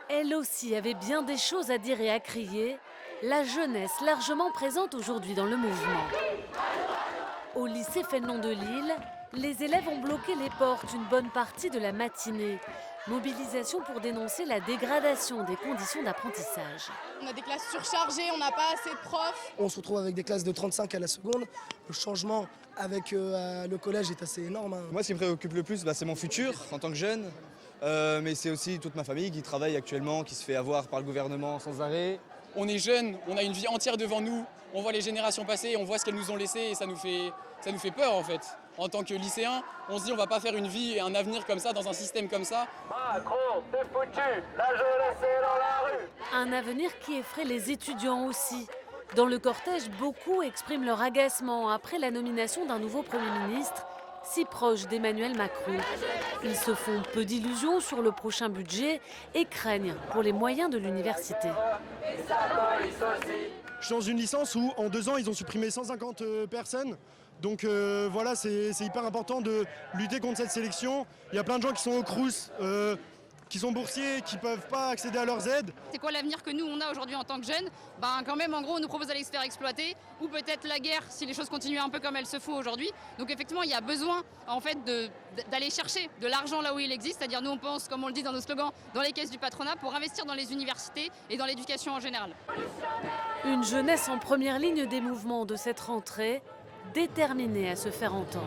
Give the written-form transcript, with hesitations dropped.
Elle aussi avait bien des choses à dire et à crier. La jeunesse largement présente aujourd'hui dans le mouvement. Au lycée Fénelon de Lille, les élèves ont bloqué les portes une bonne partie de la matinée. Mobilisation pour dénoncer la dégradation des conditions d'apprentissage. On a des classes surchargées, on n'a pas assez de profs. On se retrouve avec des classes de 35 à la seconde. Le changement avec le collège est assez énorme, hein. Moi, ce qui me préoccupe le plus, c'est mon futur en tant que jeune. Mais c'est aussi toute ma famille qui travaille actuellement, qui se fait avoir par le gouvernement sans arrêt. On est jeunes, on a une vie entière devant nous, on voit les générations passer, on voit ce qu'elles nous ont laissé et ça nous fait peur en fait. En tant que lycéen, on se dit on va pas faire une vie et un avenir comme ça, dans un système comme ça. Macron, t'es foutu, la jeunesse est dans la rue. Un avenir qui effraie les étudiants aussi. Dans le cortège, beaucoup expriment leur agacement après la nomination d'un nouveau Premier ministre, si proche d'Emmanuel Macron. Ils se font peu d'illusions sur le prochain budget et craignent pour les moyens de l'université. Je suis dans une licence où en 2 ans ils ont supprimé 150 personnes. Donc voilà, c'est hyper important de lutter contre cette sélection. Il y a plein de gens qui sont au Crous, qui sont boursiers, qui ne peuvent pas accéder à leurs aides. C'est quoi l'avenir que nous on a aujourd'hui en tant que jeunes? Quand même en gros on nous propose d'aller se faire exploiter ou peut-être la guerre si les choses continuent un peu comme elles se font aujourd'hui. Donc effectivement il y a besoin en fait d'aller chercher de l'argent là où il existe, c'est-à-dire nous on pense, comme on le dit dans nos slogans, dans les caisses du patronat pour investir dans les universités et dans l'éducation en général. Une jeunesse en première ligne des mouvements de cette rentrée, déterminée à se faire entendre.